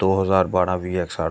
2012 VXR